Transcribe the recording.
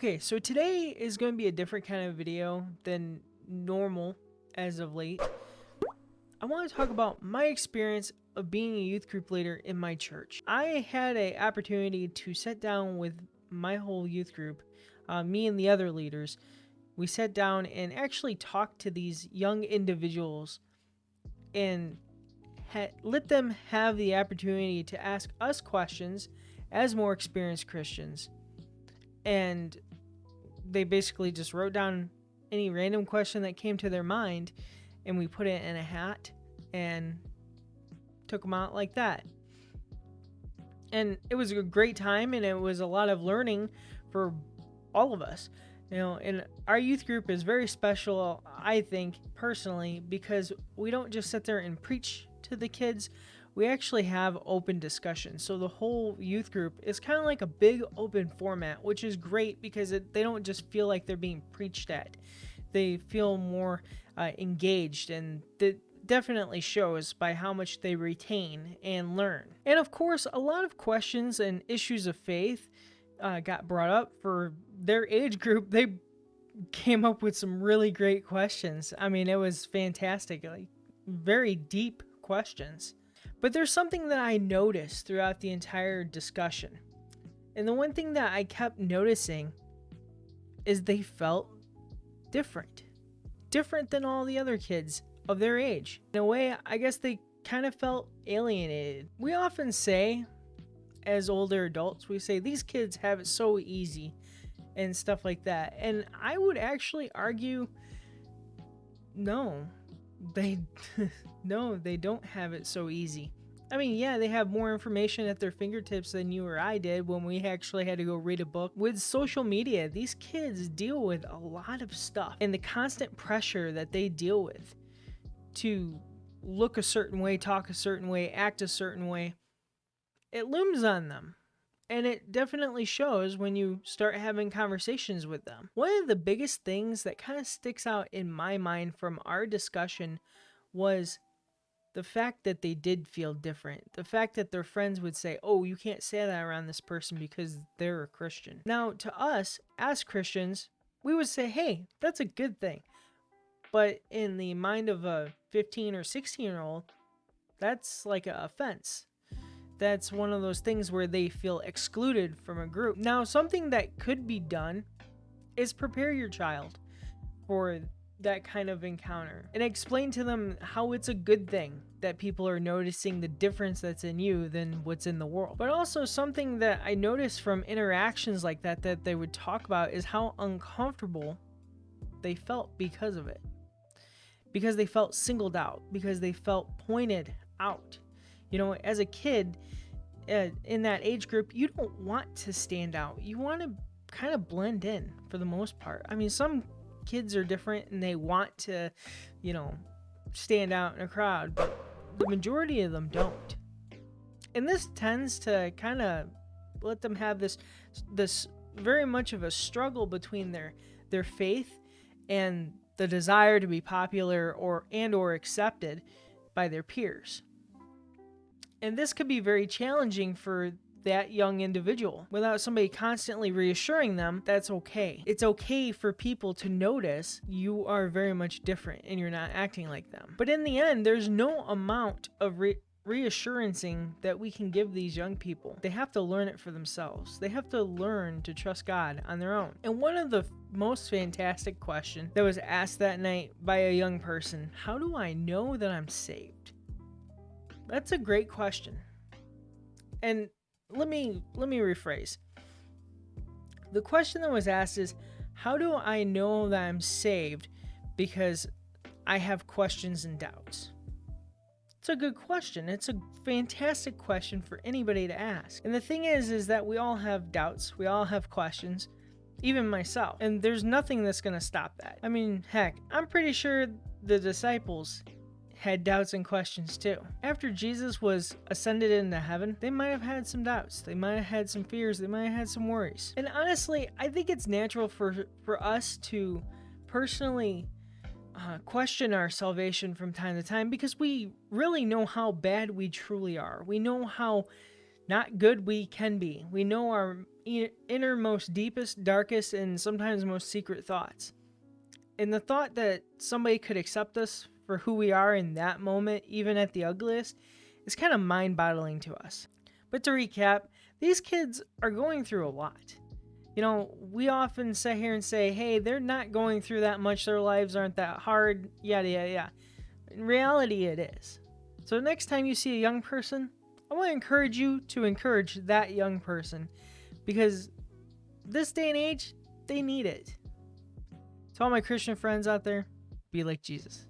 Okay, so today is going to be a different kind of video than normal as of late. I want to talk about my experience of being a youth group leader in my church. I had an opportunity to sit down with my whole youth group, me and the other leaders. We sat down and actually talked to these young individuals and let them have the opportunity to ask us questions as more experienced Christians. And they basically just wrote down any random question that came to their mind, and we put it in a hat and took them out like that. And it was a great time, and it was a lot of learning for all of us. And our youth group is very special, I think, personally, because we don't just sit there and preach to the kids. We actually have open discussion. So the whole youth group is kind of like a big open format, which is great because they don't just feel like they're being preached at. They feel more engaged, and that definitely shows by how much they retain and learn. And of course, a lot of questions and issues of faith got brought up for their age group. They came up with some really great questions. I mean, it was fantastic, like very deep questions. But there's something that I noticed throughout the entire discussion. And the one thing that I kept noticing is they felt different than all the other kids of their age. In a way, I guess they kind of felt alienated. We often say, as older adults, we say these kids have it so easy and stuff like that. And I would actually argue, no, they don't have it so easy. I mean, yeah, they have more information at their fingertips than you or I did when we actually had to go read a book. With social media, these kids deal with a lot of stuff, and the constant pressure that they deal with to look a certain way, talk a certain way, act a certain way, it looms on them. And it definitely shows when you start having conversations with them. One of the biggest things that kind of sticks out in my mind from our discussion was the fact that they did feel different. The fact that their friends would say, oh, you can't say that around this person because they're a Christian. Now, to us, as Christians, we would say, hey, that's a good thing. But in the mind of a 15 or 16-year-old, that's like an offense. That's one of those things where they feel excluded from a group. Now, something that could be done is prepare your child for that kind of encounter and explain to them how it's a good thing that people are noticing the difference that's in you than what's in the world. But also something that I noticed from interactions like that they would talk about is how uncomfortable they felt because of it. Because they felt singled out, because they felt pointed out. As a kid in that age group, you don't want to stand out. You want to kind of blend in for the most part. I mean, some kids are different and they want to, stand out in a crowd, but the majority of them don't. And this tends to kind of let them have this very much of a struggle between their faith and the desire to be popular or accepted by their peers. And this could be very challenging for that young individual without somebody constantly reassuring them that's okay. It's okay for people to notice you are very much different and you're not acting like them. But in the end, there's no amount of reassuring that we can give these young people. They have to learn it for themselves. They have to learn to trust God on their own. And one of the most fantastic questions that was asked that night by a young person, how do I know that I'm saved? That's a great question. And let me rephrase. The question that was asked is, how do I know that I'm saved because I have questions and doubts? It's a good question. It's a fantastic question for anybody to ask. And the thing is that we all have doubts. We all have questions, even myself. And there's nothing that's going to stop that. I mean, heck, I'm pretty sure the disciples had doubts and questions too. After Jesus was ascended into heaven, they might have had some doubts. They might have had some fears. They might have had some worries. And honestly, I think it's natural for us to personally question our salvation from time to time because we really know how bad we truly are. We know how not good we can be. We know our innermost, deepest, darkest, and sometimes most secret thoughts. And the thought that somebody could accept us for who we are in that moment, even at the ugliest, is kind of mind-boggling to us. But to recap, these kids are going through a lot. You know, we often sit here and say, hey, they're not going through that much, their lives aren't that hard, yada, yada, yada. In reality, it is. So next time you see a young person, I want to encourage you to encourage that young person, because this day and age, they need it. To all my Christian friends out there, be like Jesus.